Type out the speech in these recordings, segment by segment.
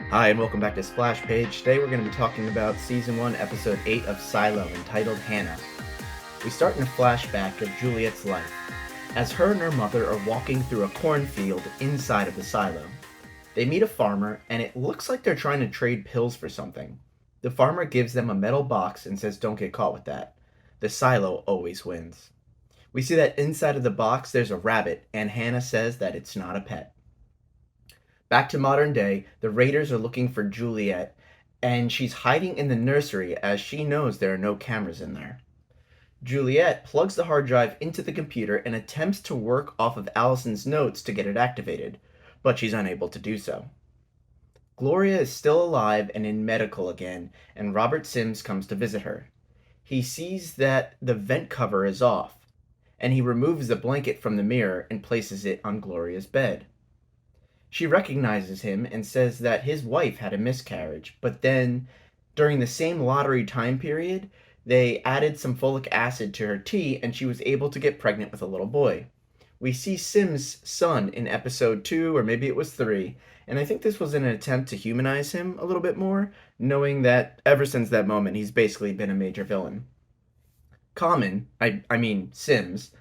Hi, and welcome back to Splash Page. Today we're going to be talking about Season 1, Episode 8 of Silo, entitled Hanna. We start in a flashback of Juliet's life, as her and her mother are walking through a cornfield inside of the silo. They meet a farmer, and it looks like they're trying to trade pills for something. The farmer gives them a metal box and says don't get caught with that. The silo always wins. We see that inside of the box there's a rabbit, and Hanna says that it's not a pet. Back to modern day, the raiders are looking for Juliet, and she's hiding in the nursery as she knows there are no cameras in there. Juliet plugs the hard drive into the computer and attempts to work off of Alison's notes to get it activated, but she's unable to do so. Gloria is still alive and in medical again, and Robert Sims comes to visit her. He sees that the vent cover is off, and he removes the blanket from the mirror and places it on Gloria's bed. She recognizes him and says that his wife had a miscarriage, but then, during the same lottery time period, they added some folic acid to her tea and she was able to get pregnant with a little boy. We see Sim's son in episode 2, or maybe it was 3, and I think this was an attempt to humanize him a little bit more, knowing that ever since that moment he's basically been a major villain. Sims,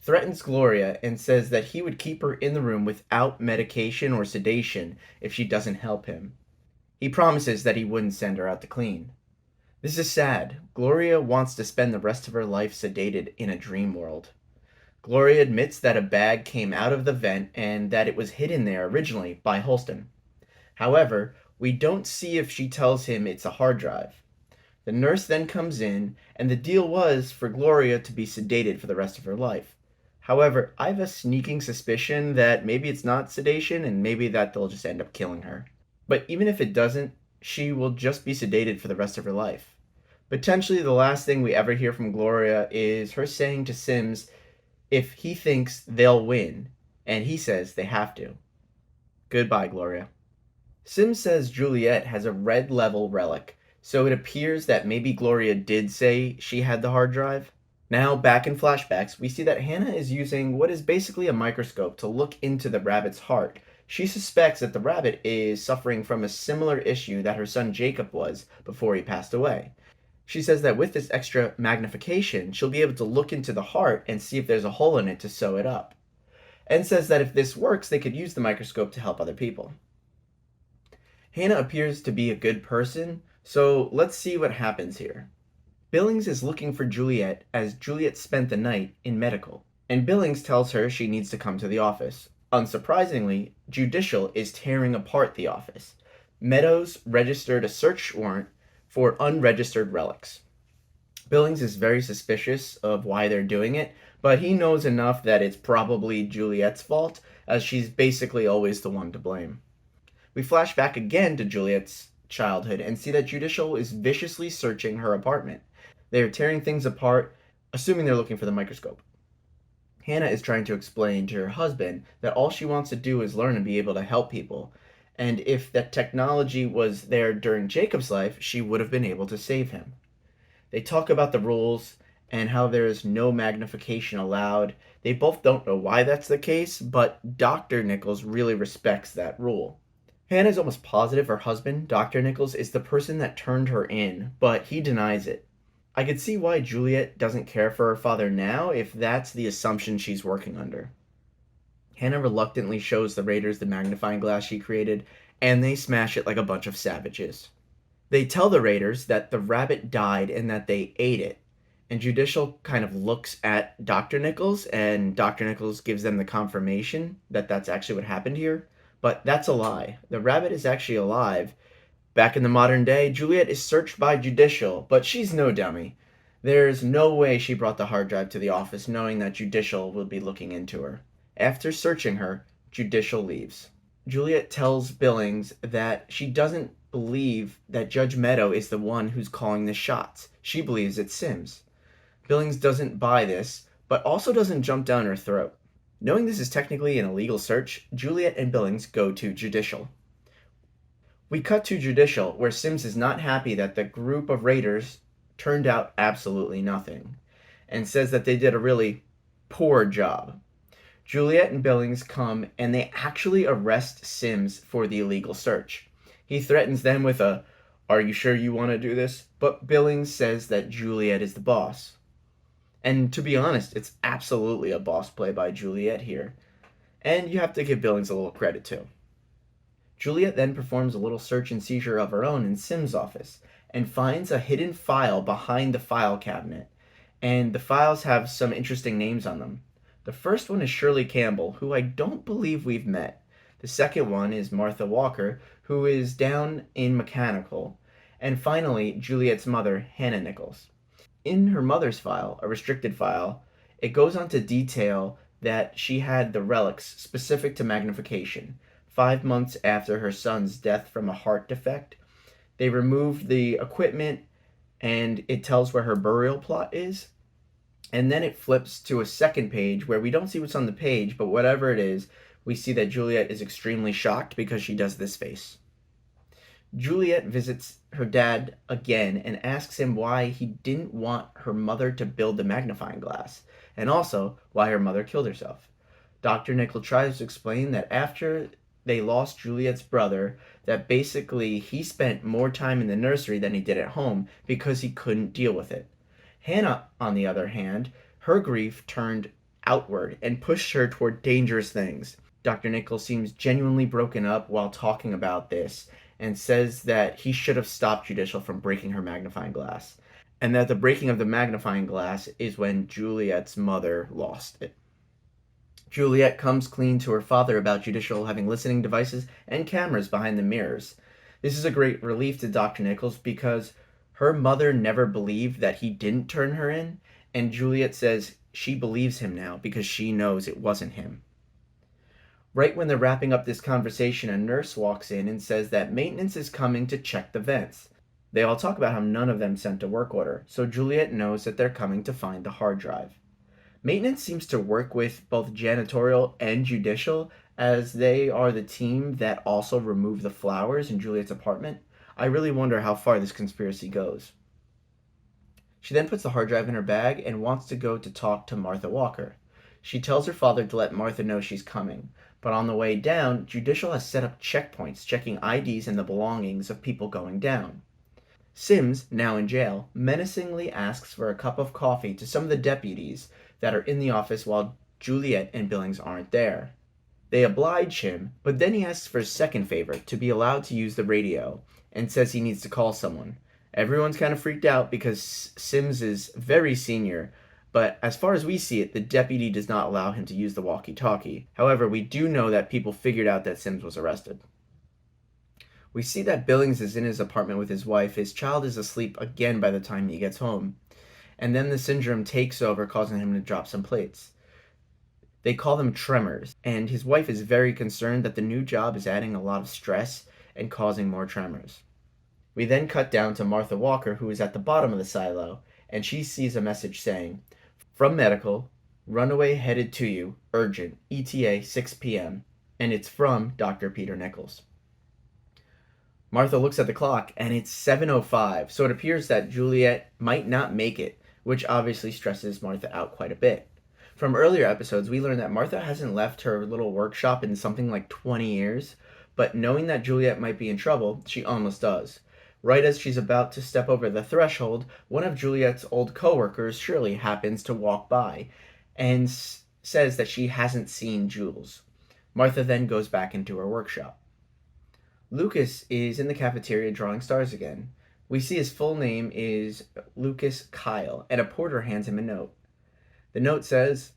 threatens Gloria and says that he would keep her in the room without medication or sedation if she doesn't help him. He promises that he wouldn't send her out to clean. This is sad. Gloria wants to spend the rest of her life sedated in a dream world. Gloria admits that a bag came out of the vent and that it was hidden there originally by Holston. However, we don't see if she tells him it's a hard drive. The nurse then comes in, and the deal was for Gloria to be sedated for the rest of her life. However, I have a sneaking suspicion that maybe it's not sedation and maybe that they'll just end up killing her. But even if it doesn't, she will just be sedated for the rest of her life. Potentially the last thing we ever hear from Gloria is her saying to Sims if he thinks they'll win, and he says they have to. Goodbye, Gloria. Sims says Juliet has a red level relic, so it appears that maybe Gloria did say she had the hard drive. Now, back in flashbacks, we see that Hanna is using what is basically a microscope to look into the rabbit's heart. She suspects that the rabbit is suffering from a similar issue that her son Jacob was before he passed away. She says that with this extra magnification, she'll be able to look into the heart and see if there's a hole in it to sew it up. And says that if this works, they could use the microscope to help other people. Hanna appears to be a good person, so let's see what happens here. Billings is looking for Juliet as Juliet spent the night in medical, and Billings tells her she needs to come to the office. Unsurprisingly, Judicial is tearing apart the office. Meadows registered a search warrant for unregistered relics. Billings is very suspicious of why they're doing it, but he knows enough that it's probably Juliet's fault, as she's basically always the one to blame. We flash back again to Juliet's childhood and see that Judicial is viciously searching her apartment. They are tearing things apart, assuming they're looking for the microscope. Hanna is trying to explain to her husband that all she wants to do is learn and be able to help people, and if that technology was there during Jacob's life, she would have been able to save him. They talk about the rules and how there is no magnification allowed. They both don't know why that's the case, but Dr. Nichols really respects that rule. Hanna is almost positive her husband, Dr. Nichols, is the person that turned her in, but he denies it. I could see why Juliet doesn't care for her father now if that's the assumption she's working under. Hanna reluctantly shows the raiders the magnifying glass she created, and they smash it like a bunch of savages. They tell the raiders that the rabbit died and that they ate it, and Judicial kind of looks at Dr. Nichols, and Dr. Nichols gives them the confirmation that that's actually what happened here, but that's a lie. The rabbit is actually alive. Back in the modern day, Juliet is searched by Judicial, but she's no dummy. There's no way she brought the hard drive to the office knowing that Judicial would be looking into her. After searching her, Judicial leaves. Juliet tells Billings that she doesn't believe that Judge Meadow is the one who's calling the shots. She believes it's Sims. Billings doesn't buy this, but also doesn't jump down her throat. Knowing this is technically an illegal search, Juliet and Billings go to Judicial. We cut to Judicial, where Sims is not happy that the group of raiders turned out absolutely nothing, and says that they did a really poor job. Juliet and Billings come, and they actually arrest Sims for the illegal search. He threatens them with a, "Are you sure you want to do this?" But Billings says that Juliet is the boss. And to be honest, it's absolutely a boss play by Juliet here. And you have to give Billings a little credit too. Juliet then performs a little search and seizure of her own in Sim's office and finds a hidden file behind the file cabinet. And the files have some interesting names on them. The first one is Shirley Campbell, who I don't believe we've met. The second one is Martha Walker, who is down in mechanical. And finally, Juliet's mother, Hanna Nichols. In her mother's file, a restricted file, it goes on to detail that she had the relics specific to magnification. 5 months after her son's death from a heart defect, they removed the equipment and it tells where her burial plot is. And then it flips to a second page where we don't see what's on the page, but whatever it is, we see that Juliet is extremely shocked because she does this face. Juliet visits her dad again and asks him why he didn't want her mother to build the magnifying glass, and also why her mother killed herself. Dr. Nichols tries to explain that after they lost Juliet's brother, that basically he spent more time in the nursery than he did at home because he couldn't deal with it. Hanna, on the other hand, her grief turned outward and pushed her toward dangerous things. Dr. Nichols seems genuinely broken up while talking about this and says that he should have stopped Judicial from breaking her magnifying glass, and that the breaking of the magnifying glass is when Juliet's mother lost it. Juliet comes clean to her father about Judicial having listening devices and cameras behind the mirrors. This is a great relief to Dr. Nichols because her mother never believed that he didn't turn her in, and Juliet says she believes him now because she knows it wasn't him. Right when they're wrapping up this conversation, a nurse walks in and says that maintenance is coming to check the vents. They all talk about how none of them sent a work order, so Juliet knows that they're coming to find the hard drive. Maintenance seems to work with both janitorial and judicial, as they are the team that also removed the flowers in Juliet's apartment. I really wonder how far this conspiracy goes. She then puts the hard drive in her bag and wants to go to talk to Martha Walker. She tells her father to let Martha know she's coming, but on the way down, Judicial has set up checkpoints checking IDs and the belongings of people going down. Sims, now in jail, menacingly asks for a cup of coffee to some of the deputies that are in the office while Juliet and Billings aren't there. They oblige him, but then he asks for a second favor, to be allowed to use the radio, and says he needs to call someone. Everyone's kind of freaked out because Sims is very senior, but as far as we see it, the deputy does not allow him to use the walkie-talkie. However, we do know that people figured out that Sims was arrested. We see that Billings is in his apartment with his wife. His child is asleep again by the time he gets home. And then the syndrome takes over, causing him to drop some plates. They call them tremors, and his wife is very concerned that the new job is adding a lot of stress and causing more tremors. We then cut down to Martha Walker, who is at the bottom of the silo, and she sees a message saying, "From medical, runaway headed to you, urgent, ETA 6 p.m., and it's from Dr. Peter Nichols." Martha looks at the clock, and it's 7:05, so it appears that Juliet might not make it, which obviously stresses Martha out quite a bit. From earlier episodes, we learned that Martha hasn't left her little workshop in something like 20 years, but knowing that Juliet might be in trouble, she almost does. Right as she's about to step over the threshold, one of Juliet's old coworkers, Shirley, happens to walk by and says that she hasn't seen Jules. Martha then goes back into her workshop. Lucas is in the cafeteria drawing stars again. We see his full name is Lucas Kyle, and a porter hands him a note. The note says,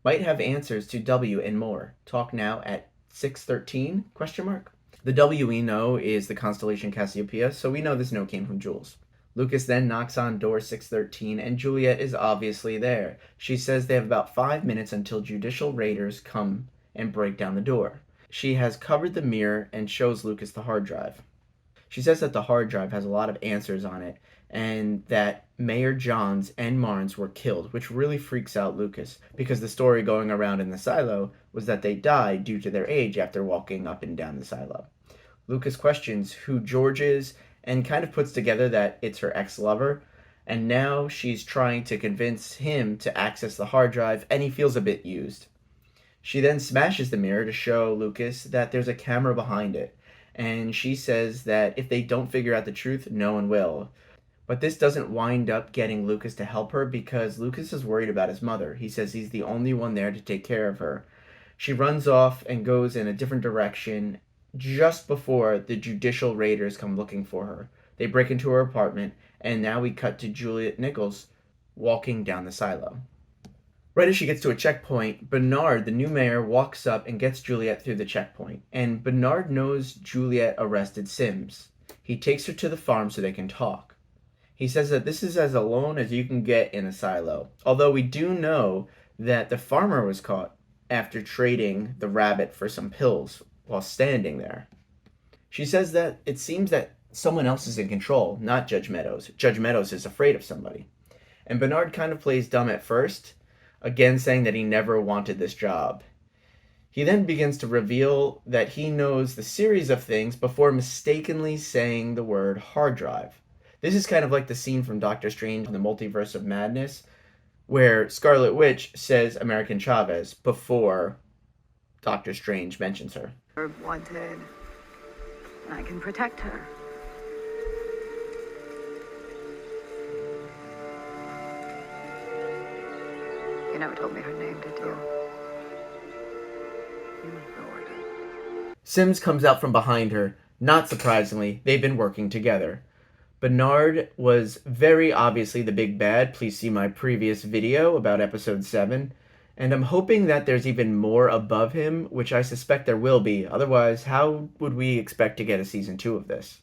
"Might have answers to W and more. Talk now at 6:13?" The W we know is the constellation Cassiopeia, so we know this note came from Jules. Lucas then knocks on door 613, and Juliet is obviously there. She says they have about 5 minutes until judicial raiders come and break down the door. She has covered the mirror and shows Lucas the hard drive. She says that the hard drive has a lot of answers on it, and that Mayor Johns and Marnes were killed, which really freaks out Lucas, because the story going around in the silo was that they died due to their age after walking up and down the silo. Lucas questions who George is and kind of puts together that it's her ex-lover, and now she's trying to convince him to access the hard drive, and he feels a bit used. She then smashes the mirror to show Lucas that there's a camera behind it, and she says that if they don't figure out the truth, no one will. But this doesn't wind up getting Lucas to help her because Lucas is worried about his mother. He says he's the only one there to take care of her. She runs off and goes in a different direction just before the judicial raiders come looking for her. They break into her apartment, and now we cut to Juliet Nichols walking down the silo. Right as she gets to a checkpoint, Bernard, the new mayor, walks up and gets Juliet through the checkpoint. And Bernard knows Juliet arrested Sims. He takes her to the farm so they can talk. He says that this is as alone as you can get in a silo. Although we do know that the farmer was caught after trading the rabbit for some pills while standing there. She says that it seems that someone else is in control, not Judge Meadows. Judge Meadows is afraid of somebody. And Bernard kind of plays dumb at first, again saying that he never wanted this job. He then begins to reveal that he knows the series of things before mistakenly saying the word hard drive. This is kind of like the scene from Doctor Strange in the Multiverse of Madness, where Scarlet Witch says American Chavez before Doctor Strange mentions her. Wanted. I can protect her. You never told me her name, did you? No, I didn't. Sims comes out from behind her. Not surprisingly, they've been working together. Bernard was very obviously the big bad. Please see my previous video about episode 7. And I'm hoping that there's even more above him, which I suspect there will be. Otherwise, how would we expect to get a season 2 of this?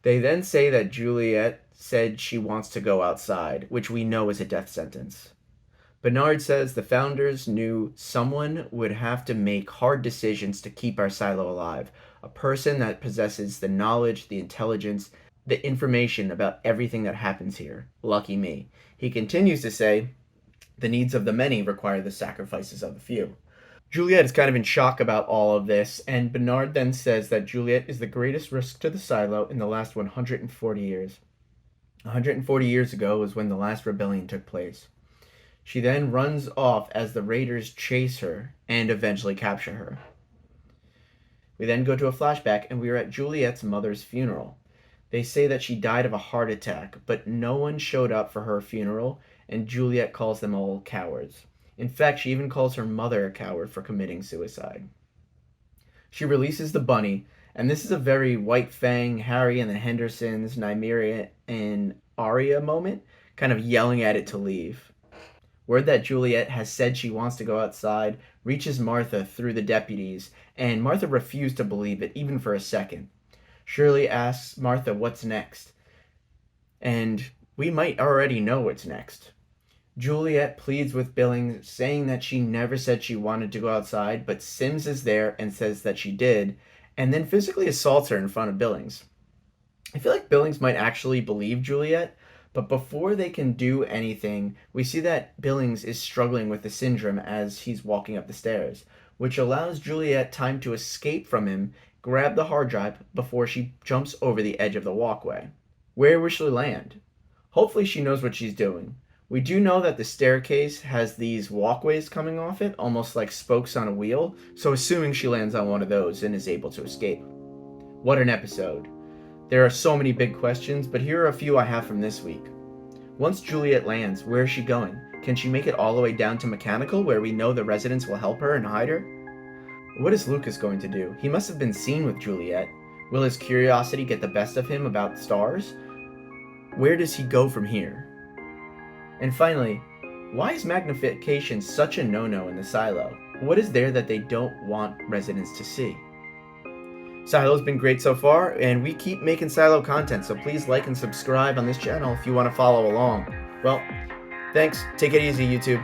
They then say that Juliet said she wants to go outside, which we know is a death sentence. Bernard says the founders knew someone would have to make hard decisions to keep our silo alive. A person that possesses the knowledge, the intelligence, the information about everything that happens here. Lucky me. He continues to say, the needs of the many require the sacrifices of the few. Juliet is kind of in shock about all of this, and Bernard then says that Juliet is the greatest risk to the silo in the last 140 years. 140 years ago was when the last rebellion took place. She then runs off as the raiders chase her and eventually capture her. We then go to a flashback, and we are at Juliet's mother's funeral. They say that she died of a heart attack, but no one showed up for her funeral, and Juliet calls them all cowards. In fact, she even calls her mother a coward for committing suicide. She releases the bunny, and this is a very White Fang, Harry and the Hendersons, Nymeria and Arya moment, kind of yelling at it to leave. Word that Juliet has said she wants to go outside reaches Martha through the deputies, and Martha refused to believe it even for a second. Shirley asks Martha what's next, and we might already know what's next. Juliet pleads with Billings, saying that she never said she wanted to go outside, but Sims is there and says that she did, and then physically assaults her in front of Billings. I feel like Billings might actually believe Juliet, but before they can do anything, we see that Billings is struggling with the syndrome as he's walking up the stairs, which allows Juliet time to escape from him, grab the hard drive before she jumps over the edge of the walkway. Where will she land? Hopefully she knows what she's doing. We do know that the staircase has these walkways coming off it, almost like spokes on a wheel, so assuming she lands on one of those and is able to escape. What an episode. There are so many big questions, but here are a few I have from this week. Once Juliet lands, where is she going? Can she make it all the way down to Mechanical, where we know the residents will help her and hide her? What is Lucas going to do? He must have been seen with Juliet. Will his curiosity get the best of him about stars? Where does he go from here? And finally, why is magnification such a no-no in the silo? What is there that they don't want residents to see? Silo's been great so far, and we keep making Silo content, so please like and subscribe on this channel if you want to follow along. Well, thanks. Take it easy, YouTube.